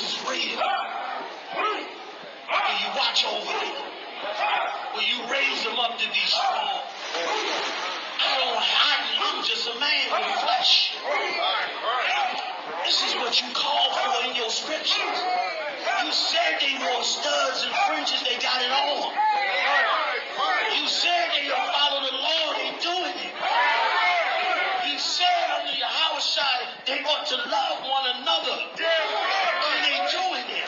this is real? Will you watch over them? Will you raise them up to be strong? I'm just a man with flesh. This is what you call for in your scriptures. You said they wore studs and fringes, they got it on. You said they don't follow the law, they doing it. You said under your house side they ought to love one another. And they doing it.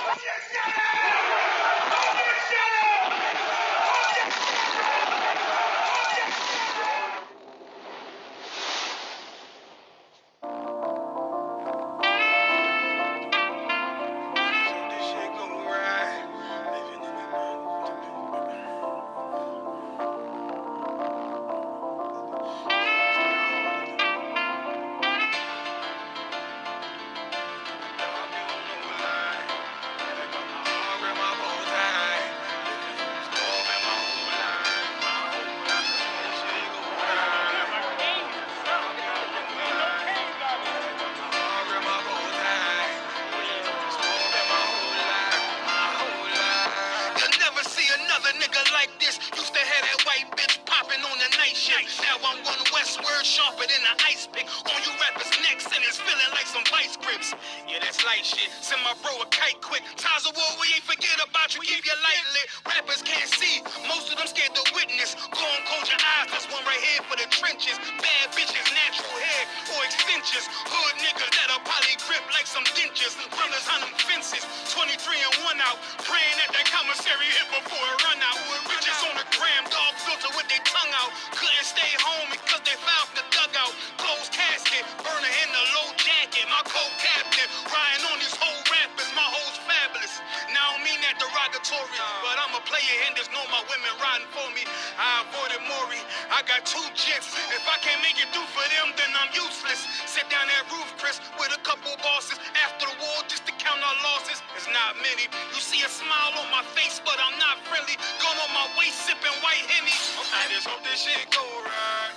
Now I'm one westward, sharper than an ice pick. On you rappers' necks, and it's feeling like some vice grips. Yeah, that's light shit. Send my bro a kite quick. Ties of war, we ain't forget about you. Keep your light lit. Rappers can't see. Most of them scared to witness. Go and close your eyes. There's one right here for the trenches. Bad bitches, natural hair or extensions. Hood niggas that'll probably grip like some dentures. Brothers on them fences. 23 and 1 out. Praying at that commissary hit before it run out. Bitches on the gram, dog filter with their tongue out. Couldn't stay home because they found the dugout. Closed casket, burner in the low jacket. My co-captain, riding on these whole rappers. My hoes fabulous. Now I don't mean that derogatory, but I'm a player and there's no my women riding for me. I avoided Maury. I got 2 jets. If I can't make it through for them, then I'm useless. Sit down that roof, Chris, with a couple bosses. After the war, just to count our losses. It's not many. You see a smile on my face, but I'm not friendly. Going on my waist, sipping white Henny. I just hope this shit go right.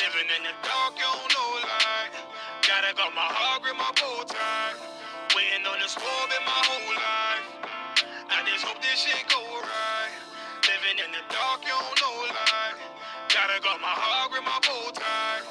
Living in the dark, you don't know light. Gotta got my heart with my bow tie. Waiting on this war in my whole life. I just hope this shit go right. Living in the dark, you don't know light. Gotta got my heart with my bow tie.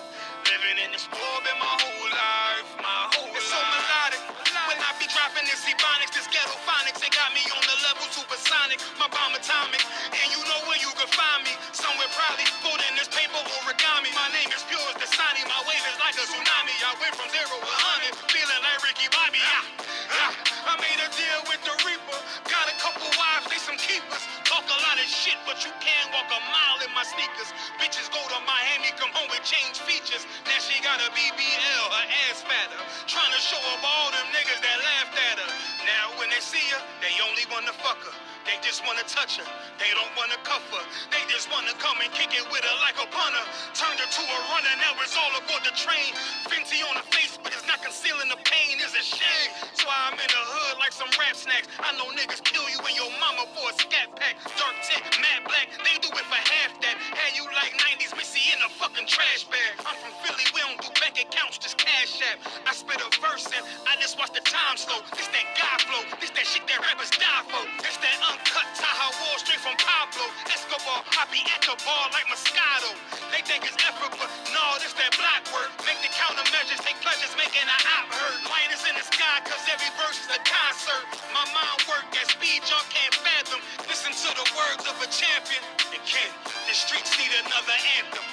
Living in this war in my whole life. My whole life. It's so melodic. When I be dropping this ebonics, this ghetto phonics, it got me on the level supersonic. My bomb atomic. And you know where you can find me. Somewhere probably folding this paper origami. My name is pure as the Dasani. My wave is like a tsunami. I went from 0 to 100, feeling like Ricky Bobby. I made a deal with the Reaper. Got a couple wives, they some keepers. Talk a lot of shit, but you can't walk a mile in my sneakers. Bitches go to Miami, come home with change features. Now she got a BBL, her ass fatter. Trying to show up all them niggas that laughed at her. Now when they see her, they only wanna fuck her. They just wanna touch her. They don't wanna cuff her. They just wanna come and kick it with her like a punter. Turned her to a runner, now it's all aboard the train. Fenty on her face, but it's not concealing the pain. It's a shame. So I'm in the hood like some rap snacks. I know niggas kill you and your mama for a scat pack. Dark tint, matte black, they do it for half that. Had you like 90s Missy in a fucking trash bag. I'm from Philly, we don't do bank accounts, just cash app. I spit a verse and I just watch the time slow. This that God flow, this that shit that rappers die for. This that uncut Taha Wall straight from Pablo Escobar. I be at the bar like Moscato. They think it's effort, but no, this that black work. Make the countermeasures, take pleasures, making an op hurt. Light is in the sky, cause every verse is a concert. My mind work at speed y'all can't fathom. Listen to the words of a champion. It can't. The streets need another anthem.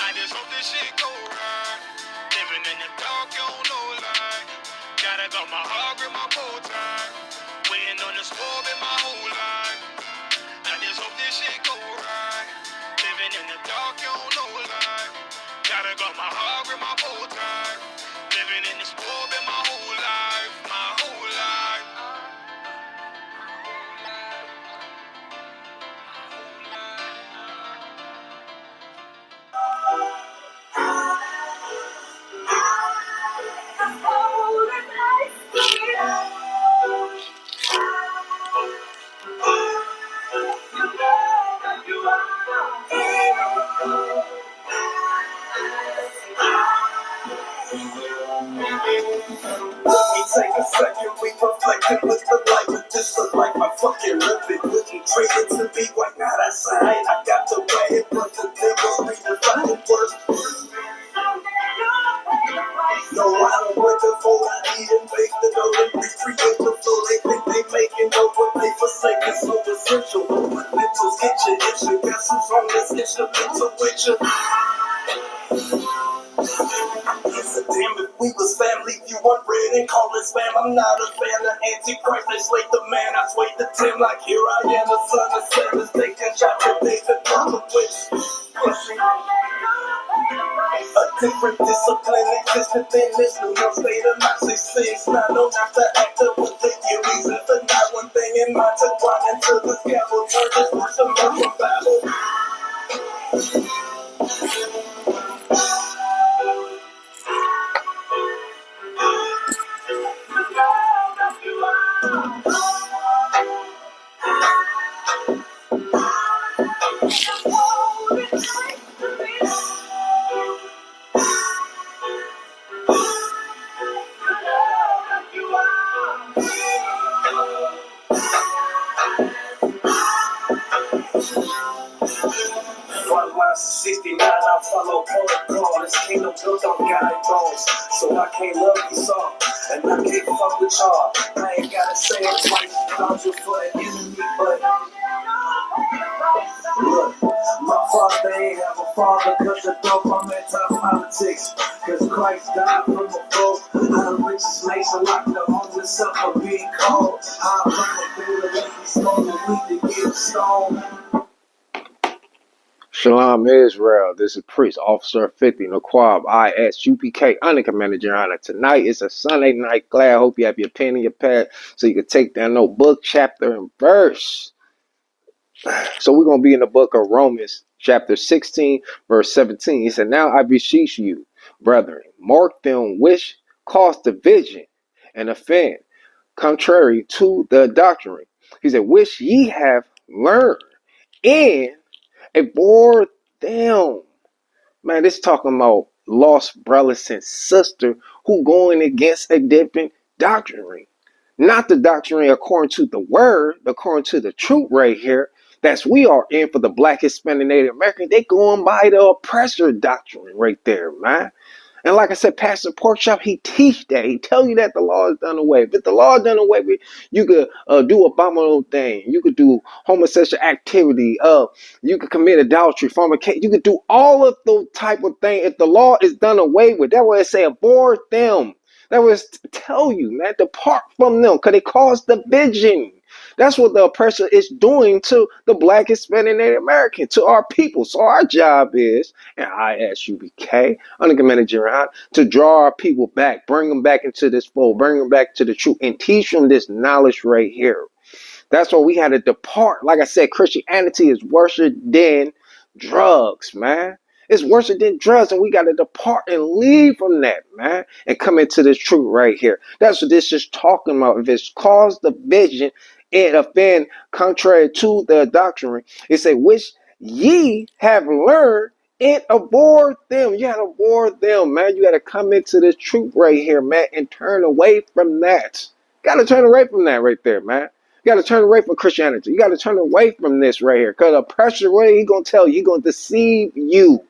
I just hope this shit go right. Living in the dark, you don't know light. Gotta got my heart with my bow tie. Waiting on this war in my whole life. I just hope this shit go right. Living in the dark, you don't know light. Gotta got my heart with my bow tie. Living in this war in my whole life. My whole life. Let me take a second, we reflecting with the light. This look like my fucking living. Wouldn't trade it to be white, not outside. I got the way, but the devil redefining words. No, I don't work the fool, I need and make the dough and recreate the flow. They think they making dough, but they forsake it, so essential. Fundamentals get you itching, got some on this instrumental with you. It's a damn if we was family, you weren't red and call it spam. I'm not a fan of Antichrist, they slay the man, I sway the Tim like here I am, the son of Sam, taking shots at David from the witch. Pushing a different discipline existed in this new york state of 96. Not known after actor with the U's. If the not one thing in mind to grind into the scaffold, turn this verse to murder battle. Frontline 69, I follow protocol. This kingdom built on God bones. So I can't love you song, and I can't fuck with y'all. I ain't gotta say it twice. Dodge you for an enemy, but look, my father ain't have a father, cause the dope I'm anti-politics. Cause Christ died from a foe. How the richest nation locked the homeless up for being cold. How I bring a bill of every stone the weed to get stoned. Shalom Israel, this is Priest Officer 50 Naquab ISUPK Under Commander Joanna. Tonight is a Sunday night. Glad I hope you have your pen and your pad so you can take down no book, chapter, and verse. So we're going to be in the book of Romans, chapter 16, verse 17. He said, now I beseech you, brethren, mark them which cause division and offend, contrary to the doctrine. He said, which ye have learned and abhor them. Man, this talking about lost brothers and sisters who going against a different doctrine. Not the doctrine according to the word, according to the truth right here. That's we are in for the Black, Hispanic, Native American. They going by the oppressor doctrine right there, man. And like I said, Pastor Porkchop, he teach that. He tell you that the law is done away. If the law is done away with, you could do abominable thing. You could do homosexual activity. You could commit adultery, fornication. You could do all of those type of things. If the law is done away with, that way it say abhor them. That was tell you, man, depart from them, because they cause division. That's what the oppressor is doing to the Black, Hispanic, Native American, to our people. So our job is, and ISUBK, under Commander Gerard, to draw our people back, bring them back into this fold, bring them back to the truth, and teach them this knowledge right here. That's why we had to depart. Like I said, Christianity is worse than drugs, man. It's worse than drugs, and we got to depart and leave from that, man, and come into this truth right here. That's what this is talking about. If it's caused division and offend contrary to the doctrine, it say, which ye have learned and abhor them. You got to abhor them, man. You got to come into this truth right here, man, and turn away from that. Got to turn away from that right there, man. You got to turn away from Christianity. You got to turn away from this right here. Because the pressure way he going to tell you, he going to deceive you.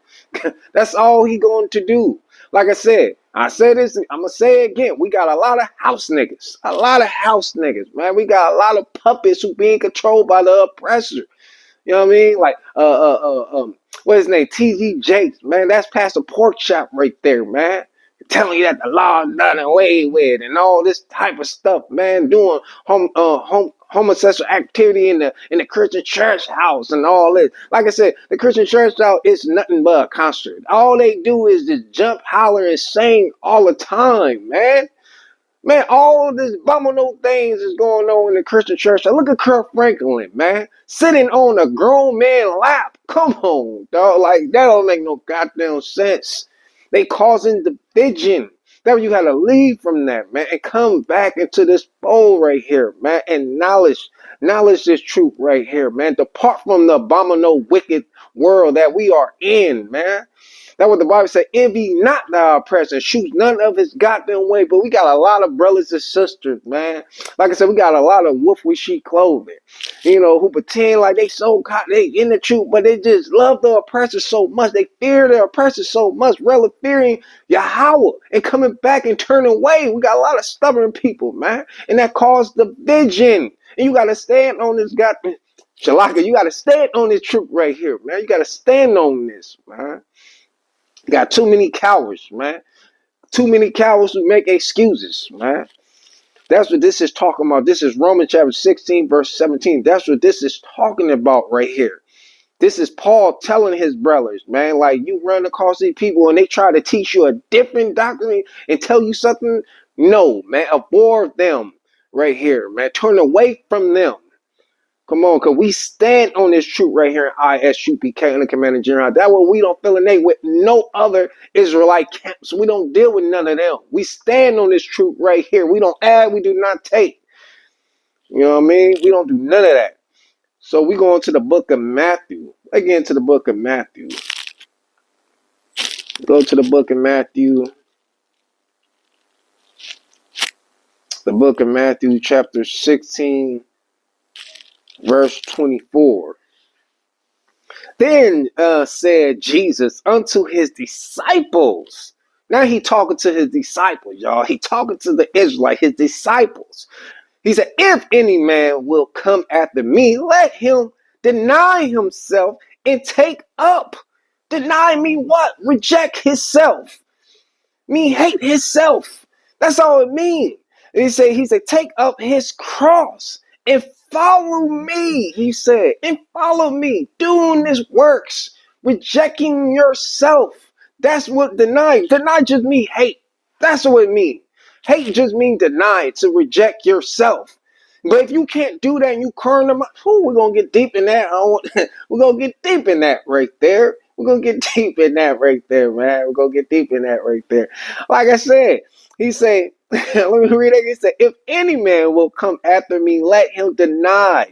That's all he going to do. Like I said this, I'm going to say it again. We got a lot of house niggas. A lot of house niggas, man. We got a lot of puppets who being controlled by the oppressor. You know what I mean? Like, what is his name? T.D. Jakes, man. That's Pastor Porkchop right there, man. Telling you that the law is done away with and all this type of stuff, man. Doing homosexual activity in the Christian church house and all this. Like I said, the Christian church house is nothing but a concert. All they do is just jump, holler, and sing all the time, man. Man, all of this abominable things is going on in the Christian church. Now look at Kirk Franklin, man, sitting on a grown man lap. Come on, dog. Like, that don't make no goddamn sense. They causing division. That you gotta leave from that, man, and come back into this bowl right here, man, and knowledge Knowledge this truth right here, man. Depart from the abominable, wicked world that we are in, man. That's what the Bible said. Envy not thy oppressor. Shoot none of his goddamn way. But we got a lot of brothers and sisters, man. Like I said, we got a lot of wolf with sheep clothing. You know, who pretend like they so caught, they in the truth, but they just love the oppressor so much. They fear the oppressor so much, rather fearing Yahweh and coming back and turning away. We got a lot of stubborn people, man. And that caused division. And you got to stand on this goddamn Shalaka. You got to stand on this truth right here, man. You got to stand on this, man. Got too many cowards, man. Too many cowards who make excuses, man. That's what this is talking about. This is Romans chapter 16, verse 17. That's what this is talking about right here. This is Paul telling his brothers, man, like you run across these people and they try to teach you a different doctrine and tell you something. No, man, avoid them right here, man. Turn away from them. Come on, because we stand on this truth right here in ISUPK and the Commander General. That way we don't affiliate with no other Israelite camps. We don't deal with none of them. We stand on this truth right here. We don't add, we do not take. You know what I mean? We don't do none of that. So we go into the book of Matthew. Again, to the book of Matthew. Go to the book of Matthew. The book of Matthew, chapter 16, verse 24. Then said Jesus unto his disciples. Now he talking to his disciples, y'all. He talking to the Israelites, his disciples. He said, if any man will come after me, let him deny himself and take up. Deny me what? Reject himself. Me hate himself. That's all it means. He said, take up his cross and follow me. He said, and follow me, doing this works, rejecting yourself. That's what deny. Deny just mean hate. That's what it means. Hate just means deny, to reject yourself. But if you can't do that and you current them up, we're going to get deep in that. We're going to get deep in that right there. We're going to get deep in that right there, man. We're going to get deep in that right there. Like I said, he said, let me read it. He said, if any man will come after me, let him deny.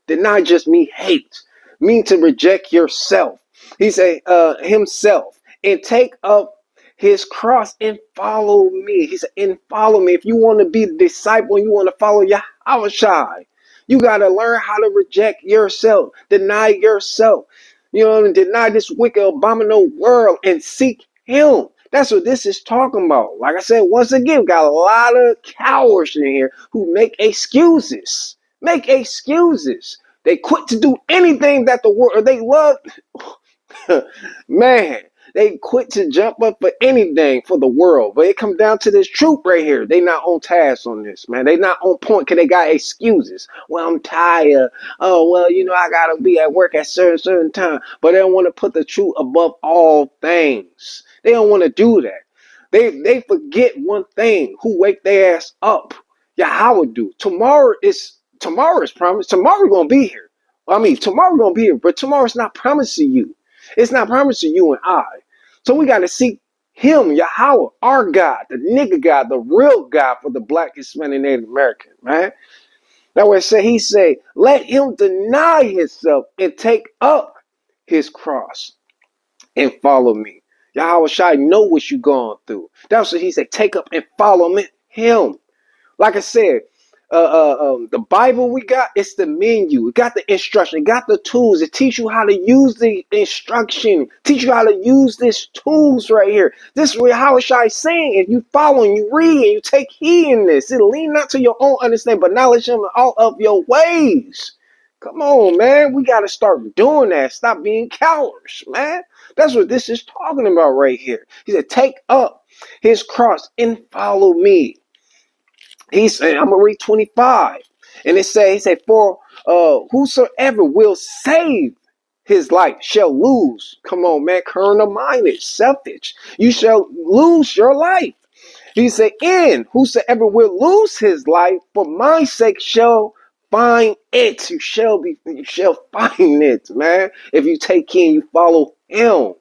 Deny just me hate. Mean to reject yourself. He said, himself. And take up his cross and follow me. He said, and follow me. If you want to be a disciple and you want to follow Yahushua, you got to learn how to reject yourself, deny yourself, you know, deny this wicked, abominable world and seek him. That's what this is talking about. Like I said, once again, we got a lot of cowards in here who make excuses. Make excuses. They quit to do anything that the world, they love. Man, they quit to jump up for anything for the world. But it comes down to this truth right here. They not on task on this, man. They not on point because they got excuses. Well, I'm tired. Oh, well, you know, I got to be at work at certain time. But they don't want to put the truth above all things. They don't want to do that. They forget one thing. Who wake their ass up? Yahweh do. Tomorrow is promised. Tomorrow going to be here. I mean, tomorrow going to be here. But tomorrow's not promised to you. It's not promised to you and I. So we got to seek him, Yahweh, our God, the nigga God, the real God for the Black, Hispanic, Native American, man. That's what it said. He said, let him deny himself and take up his cross and follow me. Yahweh Shai know what you're going through. That's what he said. Take up and follow him. Like I said, the Bible we got, it's the menu. It got the instruction. It got the tools. It teach you how to use the instruction. Teach you how to use these tools right here. This is what Yahushua is saying. If you follow and you read and you take heed in this, it'll lean not to your own understanding, but knowledge him in all of your ways. Come on, man. We got to start doing that. Stop being cowards, man. That's what this is talking about right here. He said, take up his cross and follow me. He said, I'm going to read 25. And he said, for whosoever will save his life shall lose. Come on, man. Carnal minded, selfish. You shall lose your life. He said, and whosoever will lose his life for my sake shall find it. You shall find it, man. If you take in, you follow him.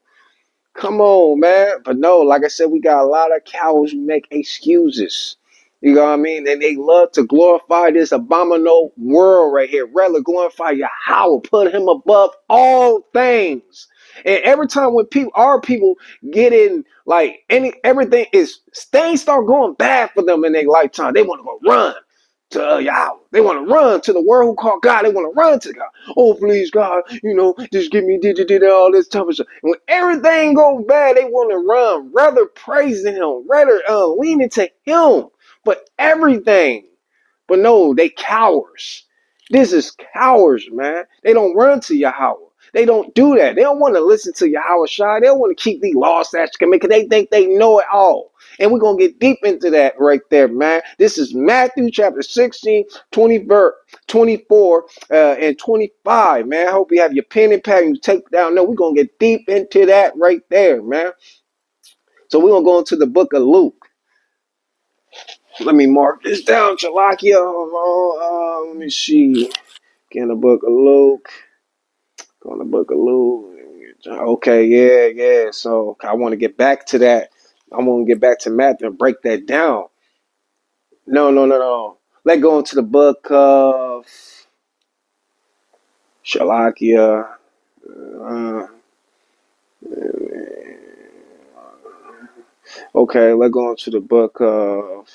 Come on, man. But no, like I said, we got a lot of cowards who make excuses. You know what I mean? And they love to glorify this abominable world right here. Rather glorify Yahweh, put him above all things. And every time when our people get in, like everything is, things start going bad for them in their lifetime. They want to go run to Yahweh. They want to run to the word who called God. They want to run to God. Oh, please, God, just give me all this type of stuff. And when everything goes bad, they want to run, rather praising him, rather leaning to him for everything. But no, they cowards. This is cowards, man. They don't run to Yahweh. They don't do that. They don't want to listen to Yahweh Shai. They don't want to keep these laws, statutes, because they think they know it all. And we're going to get deep into that right there, man. This is Matthew chapter 16, 24, and 25, man. I hope you have your pen and pad and you take down. No, we're going to get deep into that right there, man. So we're going to go into the book of Luke. Let me mark this down, Chalakia. Hold on. Let me see. Get in the book of Luke. Go in the book of Luke. Okay, yeah. So I want to get back to that. I want to get back to Matthew and break that down. No. Let's go into the book of Chalakia. Okay, let's go into the book of.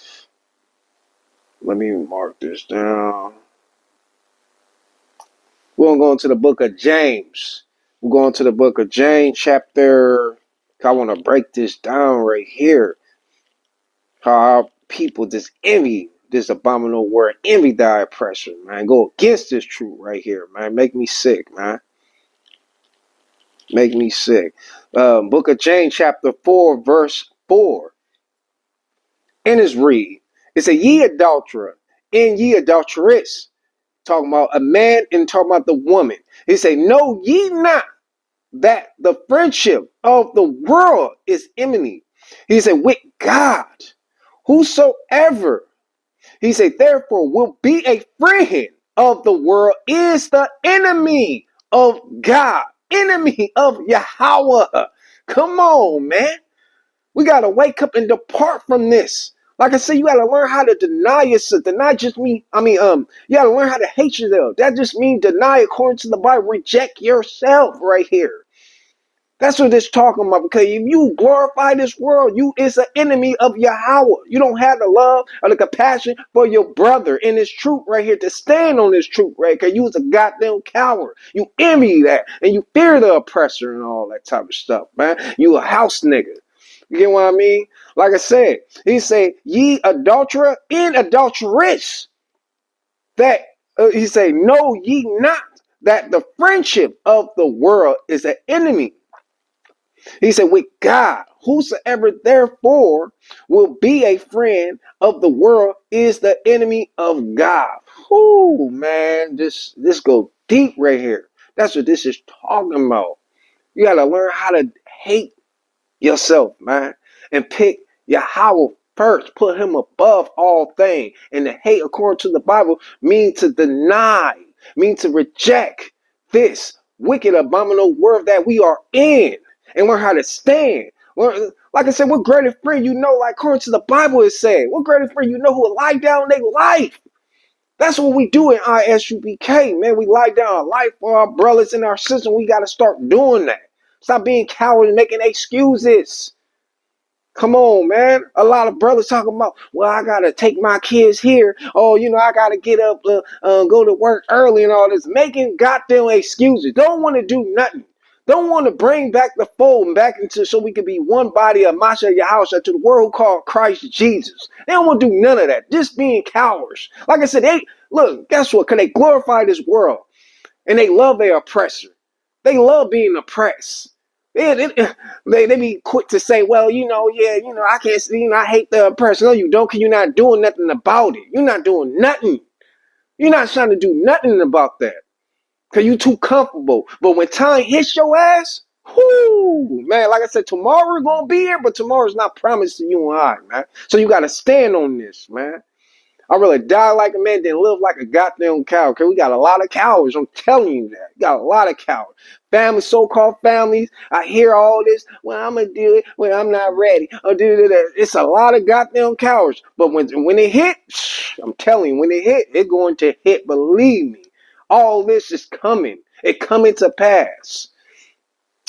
Let me mark this down. We're going to go into the book of James. We're going to the book of James, chapter. I want to break this down right here. How our people just envy this abominable word, envy thy oppressor, man. Go against this truth right here, man. Make me sick, man. Make me sick. Book of James, chapter 4, verse 4. And it's read. It says, ye adulterer and ye adulteress. Talking about a man and talking about the woman. He say, know ye not that the friendship of the world is enmity. He said, with God, whosoever, he said, therefore will be a friend of the world is the enemy of God, enemy of Yahweh. Come on, man. We got to wake up and depart from this. Like I said, you got to learn how to deny yourself. Deny just me. You got to learn how to hate yourself. That just means deny according to the Bible. Reject yourself right here. That's what it's talking about. Because if you glorify this world, you is an enemy of Yahweh. You don't have the love or the compassion for your brother in this truth right here to stand on this truth, right? Because you was a goddamn coward. You envy that. And you fear the oppressor and all that type of stuff, man. You a house nigga. You get what I mean? Like I said, he said, ye adulterer and adulteress. That, he said, know ye not that the friendship of the world is an enemy. He said, with God, whosoever therefore will be a friend of the world is the enemy of God. Whoo, man, this go deep right here. That's what this is talking about. You got to learn how to hate yourself, man, and pick Yahweh first. Put him above all things. And to hate, according to the Bible, means to deny, means to reject this wicked, abominable world that we are in, and learn how to stand. Like I said, what greater friend you know, like according to the Bible is saying, what greater friend you know who will lie down their life? That's what we do in ISUPK, man. We lie down our life for our brothers and our sisters. We got to start doing that. Stop being coward and making excuses. Come on, man. A lot of brothers talking about, well, I got to take my kids here. Oh, I got to get up, go to work early and all this. Making goddamn excuses. Don't want to do nothing. Don't want to bring back the fold and back into so we can be one body of Masha Yahusha to the world called Christ Jesus. They don't want to do none of that. Just being cowards. Like I said, guess what? Because they glorify this world and they love their oppressor. They love being oppressed. They be quick to say, well, I can't see, I hate the oppressor. No, you don't, because you're not doing nothing about it. You're not doing nothing. You're not trying to do nothing about that. Because you too comfortable. But when time hits your ass, whoo, man, like I said, tomorrow going to be here, but tomorrow's not promised to you and I, man. So you got to stand on this, man. I'd rather die like a man than live like a goddamn coward. Cause we got a lot of cowards. I'm telling you that. We got a lot of cowards. Families, so-called families. I hear all this. Well, I'm gonna do it when I'm not ready. I'll do that. It's a lot of goddamn cowards. But when it hit, I'm telling you, when it hit, it's going to hit. Believe me. All this is coming. It coming to pass.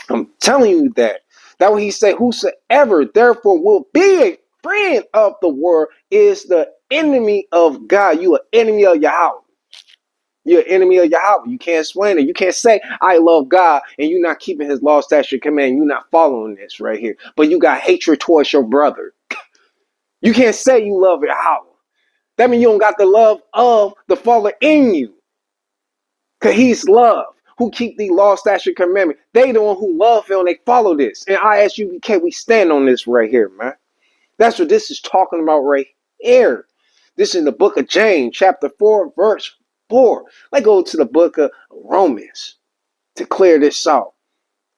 I'm telling you that. That what he said, whosoever therefore will be a friend of the world is the enemy of God. You an enemy of Yahweh. You're an enemy of Yahweh. You can't explain it. You can't say, I love God, and you're not keeping his law, statute, command. You're not following this right here. But you got hatred towards your brother. You can't say you love Yahweh. That means you don't got the love of the Father in you. Because he's love. Who keep the law, statute, commandment. They the one who love him. They follow this. And ISUBK, we stand on this right here, man. That's what this is talking about right here. This is in the book of James, chapter 4, verse 4. Let's go to the book of Romans to clear this out.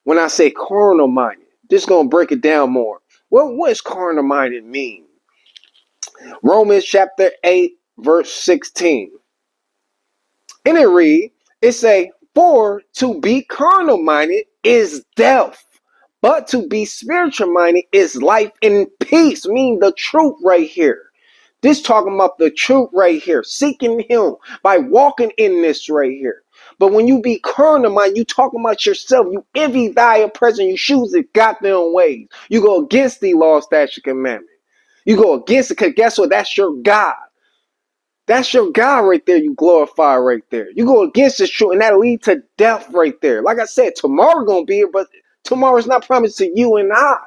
When I say carnal minded, this is going to break it down more. Well, what does carnal minded mean? Romans chapter 8, verse 16. And it read, it say, for to be carnal minded is death, but to be spiritual minded is life and peace. Mean the truth right here. This talking about the truth right here. Seeking him by walking in this right here. But when you be carnal minded, you talking about yourself. You envy thy oppressor. You choose the goddamn ways. You go against the law, statute, commandment. You go against it because guess what? That's your God. That's your God right there. You glorify right there. You go against this truth, and that'll lead to death right there. Like I said, tomorrow gonna be here, but tomorrow's not promised to you and I.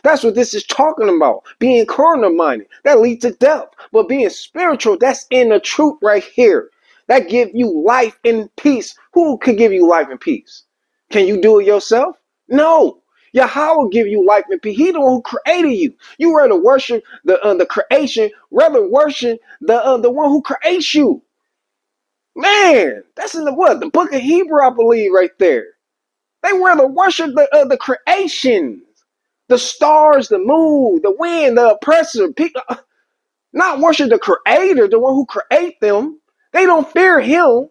That's what this is talking about. Being carnal minded, that leads to death. But being spiritual, that's in the truth right here. That give you life and peace. Who could give you life and peace? Can you do it yourself? No. Yahweh will give you life and peace. He the one who created you. You rather worship the creation, rather worship the one who creates you. Man, that's in the what? The book of Hebrew, I believe, right there. They rather worship the creation, the stars, the moon, the wind, the oppressor. People, not worship the creator, the one who created them. They don't fear him.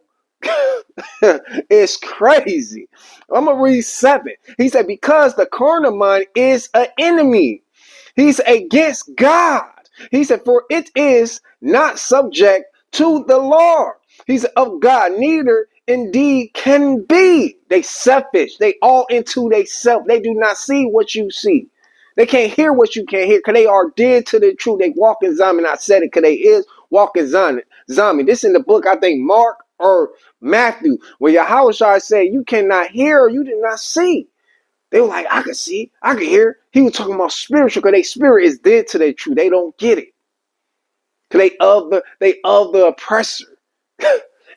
It's crazy. I'm going to read 7. He said, because the carnal mind is an enemy. He's against God. He said, for it is not subject to the law. He said, of God, neither indeed can be. They selfish. They all into they self. They do not see what you see. They can't hear what you can't hear because they are dead to the truth. They walk in Zion. I said it because they is walking Zion. This in the book, I think Mark or Matthew, where Yahushua said, you cannot hear or you did not see. They were like, I can see, I can hear. He was talking about spiritual because their spirit is dead to their truth. They don't get it. Because they of the oppressor.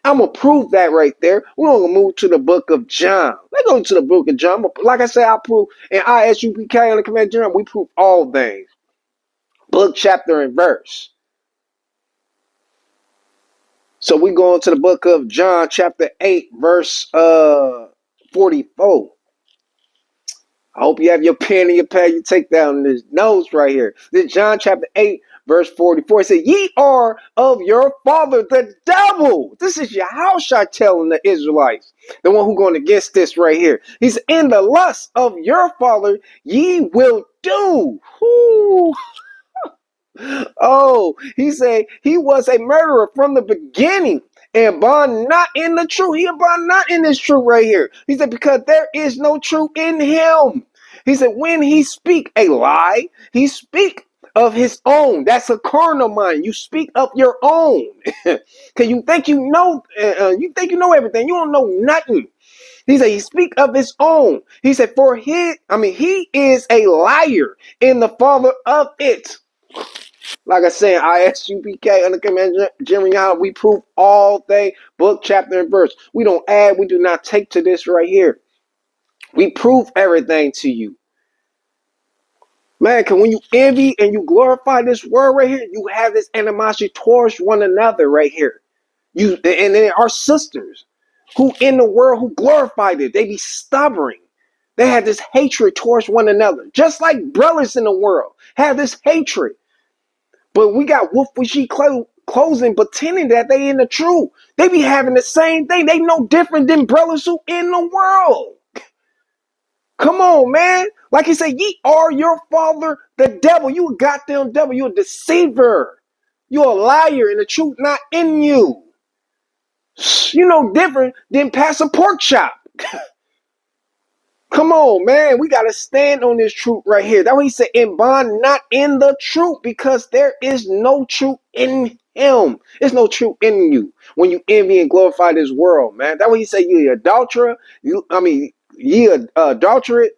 I'm going to prove that right there. We're going to move to the book of John. Let's go to the book of John. Like I said, I prove, and ISUPK on the command John, we prove all things. Book, chapter, and verse. So we go into the book of John, chapter 8, verse 44. I hope you have your pen and your pad. You take down this notes right here. This is John chapter 8, verse 44. It says, ye are of your father, the devil. This is Yahushua telling the Israelites, the one who going against this right here. He's in the lust of your father, ye will do. Whoo. Oh, he said he was a murderer from the beginning and born not in the truth. He born not in this truth right here. He said, because there is no truth in him. He said, when he speak a lie, he speak of his own. That's a carnal mind. You speak of your own. Because you think you know everything. You don't know nothing. He said, he speak of his own. He said, he is a liar and the father of it. Like I said, ISUPK under command Jeremiah, we prove all things, book, chapter, and verse. We don't add, we do not take to this right here. We prove everything to you. Man, because when you envy and you glorify this word right here, you have this animosity towards one another right here. And then our sisters who in the world who glorified it, they be stubborn. They have this hatred towards one another. Just like brothers in the world have this hatred. But we got wolf in sheep closing, pretending that they in the truth. They be having the same thing. They no different than brothers who in the world. Come on, man. Like he said, ye are your father, the devil. You a goddamn devil. You a deceiver. You a liar and the truth not in you. You no different than Pastor Pork Chop. Come on, man. We got to stand on this truth right here. That's what he said, in bond, not in the truth, because there is no truth in him. There's no truth in you when you envy and glorify this world, man. That's what he said, ye adulterer. Ye adulterate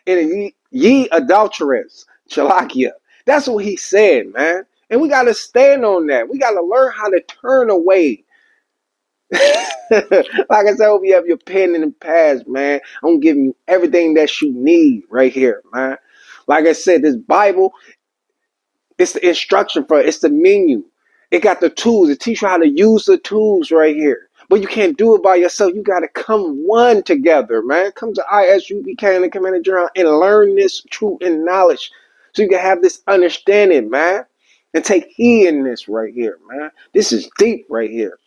and ye adulterers. Shalakia. That's what he said, man. And we got to stand on that. We got to learn how to turn away. Like I said, I hope you have your pen in the past, man. I'm giving you everything that you need right here, man. Like I said, this Bible, it's the instruction for it. It's the menu. It got the tools. It teaches you how to use the tools right here. But you can't do it by yourself. You got to come one together, man. Come to ISUPK and the Commander Journal and learn this truth and knowledge so you can have this understanding, man. And take heed in this right here, man. This is deep right here.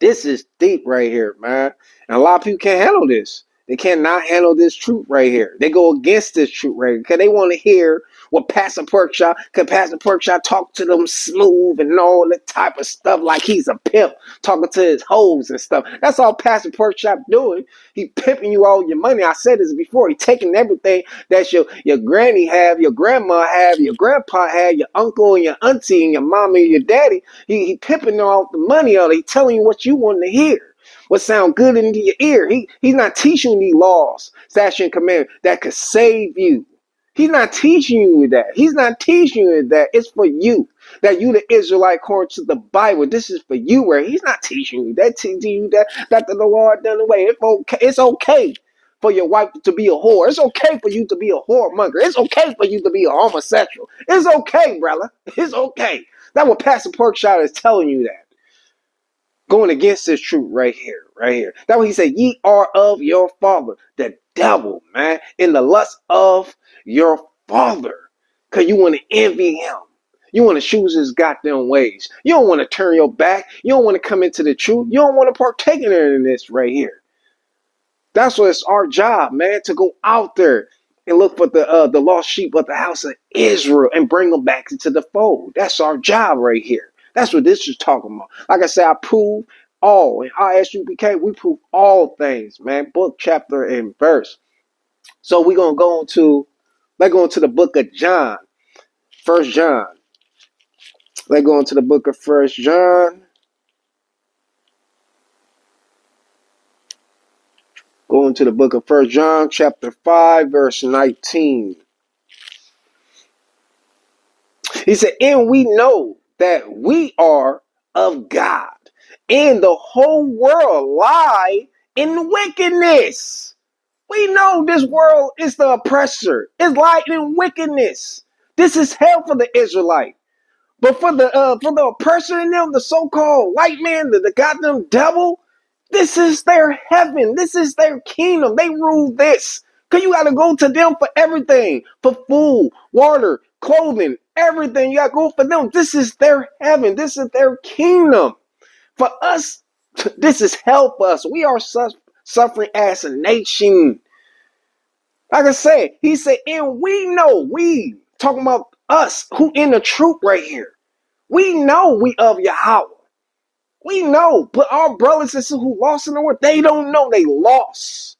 This is deep right here, man. And a lot of people can't handle this. They cannot handle this truth right here. They go against this truth right here because they want to hear what Pastor Porkchop, because Pastor Porkchop talk to them smooth and all that type of stuff like he's a pimp, talking to his hoes and stuff. That's all Pastor Porkchop doing. He pimping you all your money. I said this before. He taking everything that your granny have, your grandma have, your grandpa have, your uncle and your auntie and your mama and your daddy. He pimping all the money out. He telling you what you want to hear. What sound good into your ear. He's not teaching these laws, statutes, and commandments that could save you. He's not teaching you that. He's not teaching you that. It's for you. That you the Israelite according to the Bible. This is for you. Where he's not teaching you that. Teaching you that the Lord done away. It's okay for your wife to be a whore. It's okay for you to be a whoremonger. It's okay for you to be a homosexual. It's okay, brother. It's okay. That's what Pastor Porkshot is telling you that. Going against this truth right here, right here. That's what he said, ye are of your father, the devil, man, in the lust of your father. Because you want to envy him. You want to choose his goddamn ways. You don't want to turn your back. You don't want to come into the truth. You don't want to partake in this right here. That's what it's our job, man, to go out there and look for the lost sheep of the house of Israel and bring them back into the fold. That's our job right here. That's what this is talking about. Like I said, I prove all. In ISUPK, we prove all things, man. Book, chapter, and verse. So we're going to go into, let's go into the book of John. 1 John. Let's go into the book of 1 John. Go into the book of 1 John, chapter 5, verse 19. He said, and we know that we are of God, and the whole world lie in wickedness. We know this world is the oppressor. It's lying in wickedness. This is hell for the Israelite. But for the oppressor in them, the so-called white man, the goddamn devil, this is their heaven. This is their kingdom. They rule this. Because you got to go to them for everything. For food, water, clothing, everything. You got to go for them. This is their heaven. This is their kingdom. For us, this is hell for us. We are suffering as a nation. Like I said, he said, and we know, we talking about us who in the truth right here. We know we of Yahweh. We know, but our brothers and sisters who lost in the world, they don't know they lost.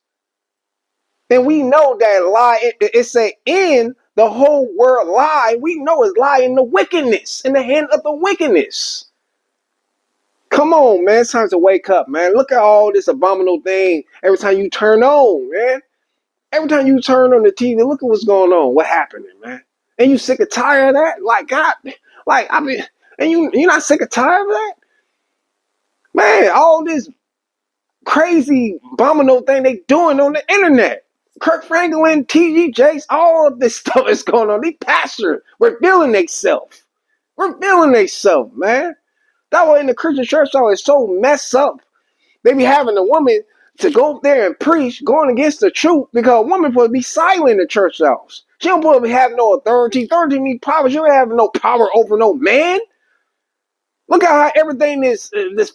And we know that lie, it say in the whole world lie, we know it's lie in the wickedness, in the hand of the wickedness. Come on, man, it's time to wake up, man. Look at all this abominable thing every time you turn on, man. Every time you turn on the TV, look at what's going on, what happening, man. And you sick and tired of that? Like, God, like, I mean, and you're not sick and tired of that? Man, all this crazy abominable thing they doing on the internet. Kirk Franklin, T.D. Jakes, all of this stuff is going on. These pastors revealing themselves. Revealing themselves, man. That way in the Christian church, though, is so messed up. They be having a woman to go up there and preach, going against the truth, because a woman supposed to be silent in the church house. She don't supposed to have no authority. Authority means power. She don't have no power over no man. Look at how everything is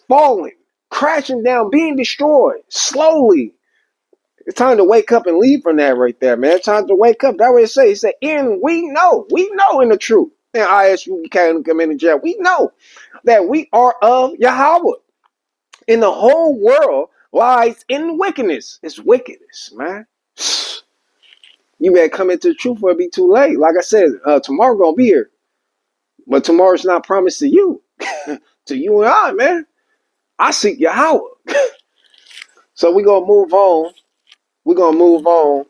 falling, crashing down, being destroyed slowly. It's time to wake up and leave from that right there, man. It's time to wake up. That's what it says. It said, "And we know in the truth." And ISU became come in the jail. We know that we are of Yahweh, and the whole world lies in wickedness. It's wickedness, man. You better come into the truth or it'll be too late. Like I said, tomorrow gonna be here, but tomorrow's not promised to you. To you and I, man. I seek Yahweh. So we're gonna move on. We're gonna move on.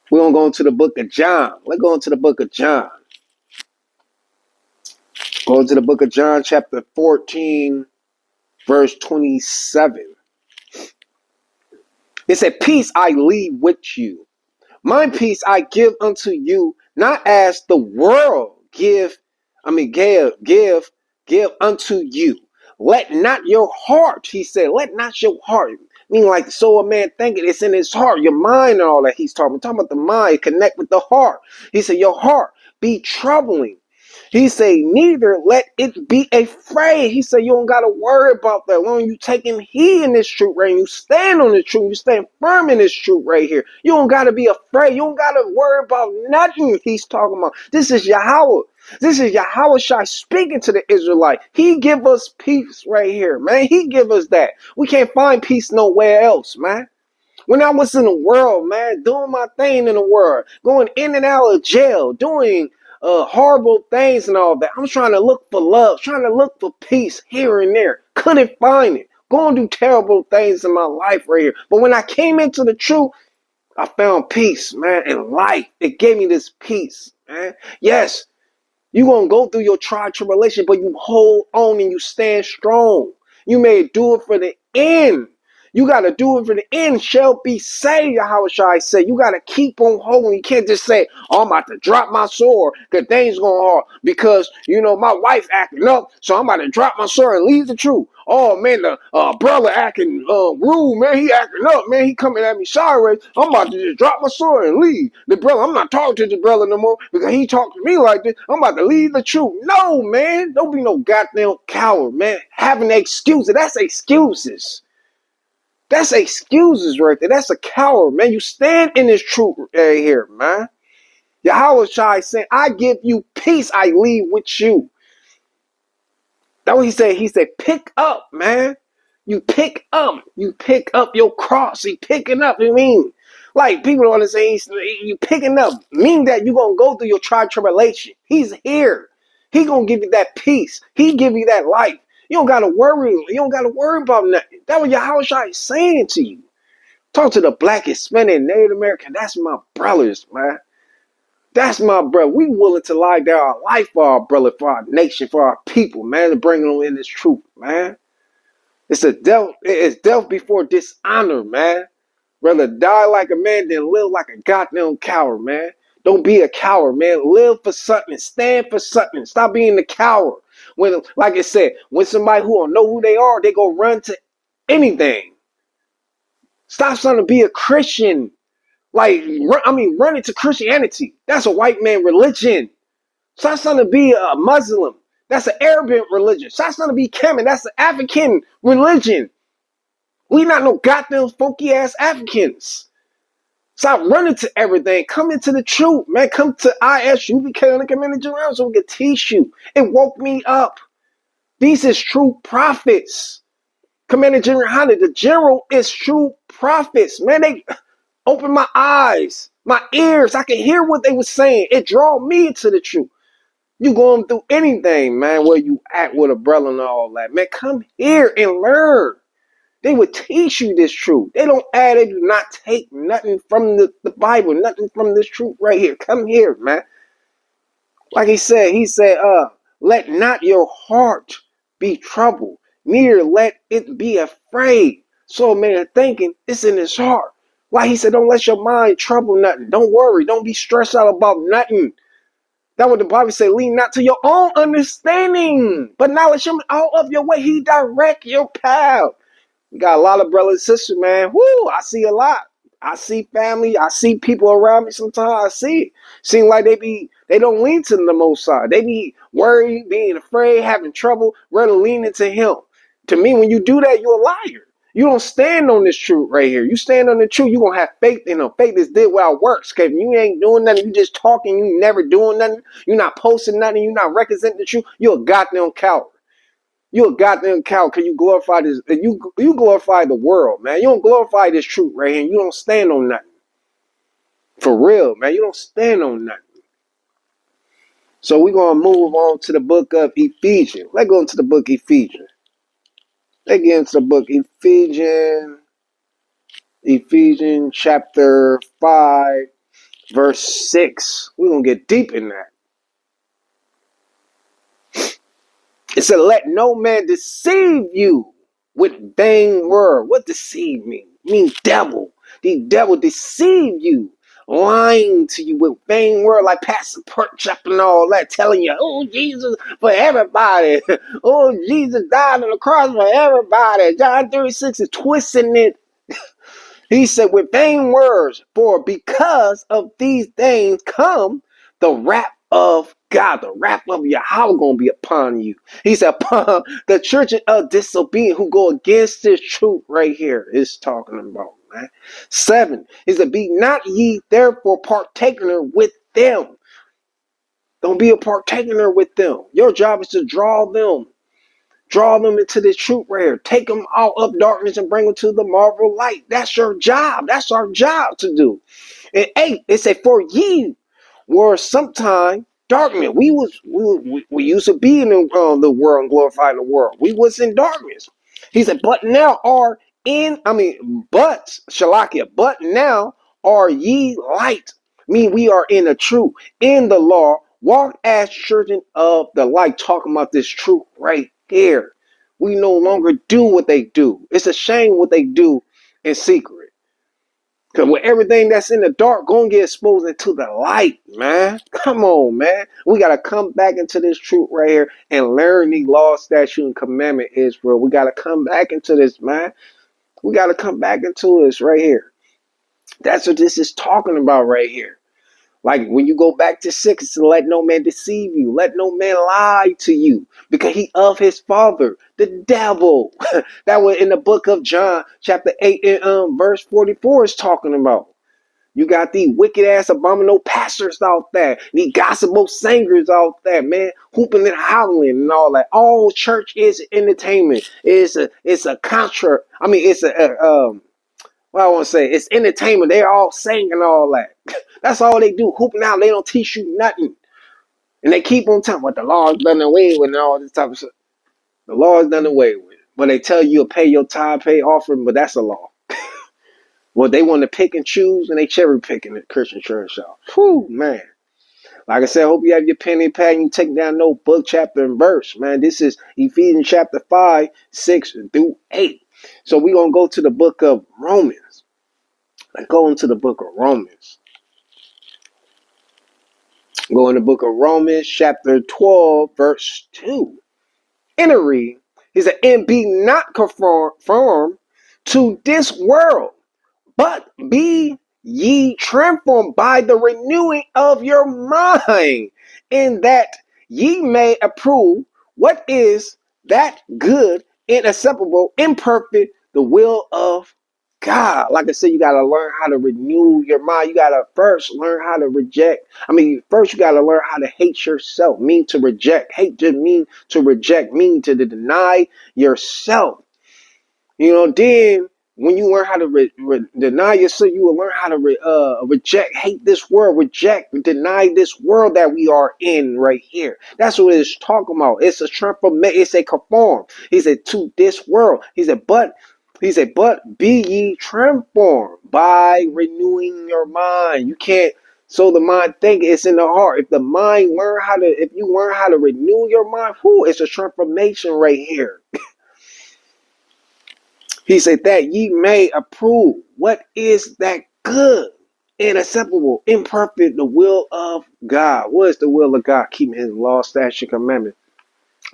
We're gonna go into the book of John. Let's go into the book of John. Go into the book of John, chapter 14, verse 27. It said, "Peace I leave with you. My peace I give unto you, not as the world give unto you. Let not your heart," he said, "let not your heart," meaning like so a man thinking it's in his heart, your mind and all that he's talking about the mind, connect with the heart. He said, "Your heart be troubling." He said, "Neither let it be afraid." He said, "You don't got to worry about that. When you taking heed in this truth right, you stand on the truth, you stand firm in this truth right here. You don't got to be afraid. You don't got to worry about nothing." He's talking about. This is Yahweh. This is Yahweh Shai speaking to the Israelite. He give us peace right here, man. He give us that. We can't find peace nowhere else, man. When I was in the world, man, doing my thing in the world, going in and out of jail, doing horrible things and all that, I'm trying to look for love, trying to look for peace here and there. Couldn't find it. Going through terrible things in my life right here. But when I came into the truth, I found peace, man, in life. It gave me this peace, man. Yes, you're going to go through your trial tribulation, but you hold on and you stand strong. You may do it for the end. You got to do it for the end. Shall be saved, how shall I say? You got to keep on holding. You can't just say, "Oh, I'm about to drop my sword because things going hard because, my wife acting up, so I'm about to drop my sword and leave the truth. Oh, man, the brother acting rude, man. He acting up, man. He coming at me sideways. I'm about to just drop my sword and leave. The brother, I'm not talking to the brother no more because he talked to me like this. I'm about to leave the truth." No, man. Don't be no goddamn coward, man. Having excuses. That's excuses. That's excuses right there. That's a coward, man. You stand in this truth right here, man. Yahweh Shai saying, "I give you peace, I leave with you." That's what he said. He said, pick up, man. You pick up. You pick up your cross. He picking up. You mean? Like, people don't understand. You picking up. Mean that you're going to go through your trial tribulation. He's here. He going to give you that peace. He give you that life. You don't got to worry. You don't got to worry about nothing. That's what Yahweh Shai is saying to you. Talk to the Black, Hispanic, Native American. That's my brothers, man. That's my brother. We willing to lie down our life for our brother, for our nation, for our people, man, to bring them in this truth, man. It's death before dishonor, man. Rather die like a man than live like a goddamn coward, man. Don't be a coward, man. Live for something. Stand for something. Stop being the coward. When, like I said, when somebody who don't know who they are, they go run to anything. Stop trying to be a Christian. Running to Christianity. That's a white man religion. Stop trying to be a Muslim. That's an Arabic religion. Stop trying to be Kemet. That's an African religion. We not no goddamn funky ass Africans. Stop running to everything. Come into the truth, man. Come to ISU, become the community around so we can teach you. It woke me up. These is true prophets. Commander General Hunter, the general is true prophets. Man, they opened my eyes, my ears. I could hear what they were saying. It drew me into the truth. You going through anything, man, where you at with a brother and all that. Man, come here and learn. They would teach you this truth. They don't add, they do not take nothing from the Bible, nothing from this truth right here. Come here, man. Like he said, let not your heart be troubled, neither let it be afraid. So man thinking it's in his heart. Why he said, don't let your mind trouble nothing. Don't worry. Don't be stressed out about nothing. That's what the Bible said. Lean not to your own understanding, but knowledge him all of your way. He direct your path. We got a lot of brothers and sisters, man. Woo, I see a lot. I see family. I see people around me sometimes. I see it. Seem like they They don't lean to the Most High. They be worried, being afraid, having trouble, rather leaning to Him. To me, when you do that, you're a liar. You don't stand on this truth right here. You stand on the truth, you're going to have faith in Him. Faith is did without works. Because if you ain't doing nothing, you just talking, you never doing nothing, you're not posting nothing, you're not representing the truth, you're a goddamn coward. You're a goddamn coward because you glorify this. You glorify the world, man. You don't glorify this truth right here. You don't stand on nothing. For real, man. You don't stand on nothing. So we're going to move on to the book of Ephesians. Let's go into the book of Ephesians. Let's get into the book Ephesians. Ephesians chapter 5, verse 6. We're going to get deep in that. It said, let no man deceive you with vain word. What deceive mean? It means devil. The devil deceive you, lying to you with vain word, like Pastor Perch up and all that, telling you, oh, Jesus for everybody. Oh, Jesus died on the cross for everybody. John 36 is twisting it. He said, with vain words, for because of these things come the wrath of God, the wrath of Yahweh going to be upon you. He said, upon the church of disobedient who go against this truth right here is talking about, man. 7, he said, be not ye therefore partaker with them. Don't be a partaker with them. Your job is to draw them into this truth right here. Take them out of darkness and bring them to the marvel light. That's your job. That's our job to do. And 8, it said, for ye were sometime darkness. We used to be in the world and glorify the world. We was in darkness. He said, but now are Shalakia, but now are ye light. We are in the truth, in the law, walk as children of the light. Talking about this truth right here. We no longer do what they do. It's a shame what they do in secret. Because with everything that's in the dark, going to get exposed into the light, man. Come on, man. We got to come back into this truth right here and learn these laws, statute, and commandment, Israel. We got to come back into this, man. We got to come back into this right here. That's what this is talking about right here. Like when you go back to 6, it's let no man deceive you. Let no man lie to you. Because he of his father, the devil. That was in the book of John, chapter 8, and verse 44 is talking about. You got these wicked ass abominable pastors out there. These gospel singers out there, man. Hooping and hollering and all that. All church is entertainment. It's a contra. I mean, it's what I want to say, it's entertainment. They're all singing and all that. That's all they do. Hooping out. They don't teach you nothing. And they keep on talking about the law is done away with and all this type of stuff. The law is done away with. But they tell you to pay your tithe, pay offering, but that's a law. Well, they want to pick and choose, and they cherry picking the Christian church out. Whew, man. Like I said, I hope you have your pen and pad and you take down no book, chapter, and verse. Man, this is Ephesians chapter 5, 6 through 8. So we're going to go to the book of Romans. Let's go into the book of Romans. Go in the book of Romans, chapter 12, verse 2. And read, he said, and be not conformed to this world, but be ye transformed by the renewing of your mind, in that ye may approve what is that good and acceptable and perfect, the will of God. Like I said, you got to learn how to renew your mind. You got to first learn how to reject. First you got to learn how to hate yourself. Mean to reject. Hate just mean to reject. Mean to deny yourself. Then when you learn how to deny yourself, you will learn how to reject, hate this world, deny this world that we are in right here. That's what it's talking about. It's a transformation. It's a conform. He said to this world. He said, but be ye transformed by renewing your mind. You can't. So the mind think it's in the heart. If you learn how to renew your mind, it's a transformation right here. He said that ye may approve what is that good and acceptable, imperfect, the will of God. What is the will of God? Keeping his law, statute, commandment.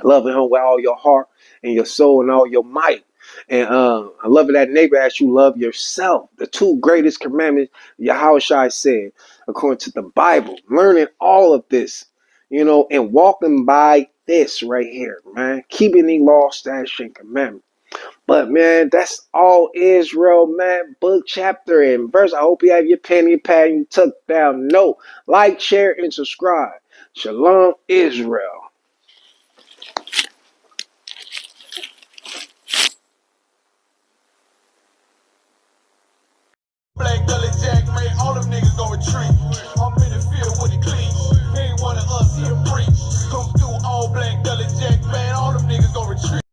Loving him with all your heart and your soul and all your might. And I love that neighbor as you love yourself. The two greatest commandments Yahushua said, according to the Bible. Learning all of this, and walking by this right here, man. Keeping the law, statutes, and commandments. But man, that's all Israel, man. Book, chapter, and verse. I hope you have your pen and your pad and you took down note. Like, share, and subscribe. Shalom, Israel. Black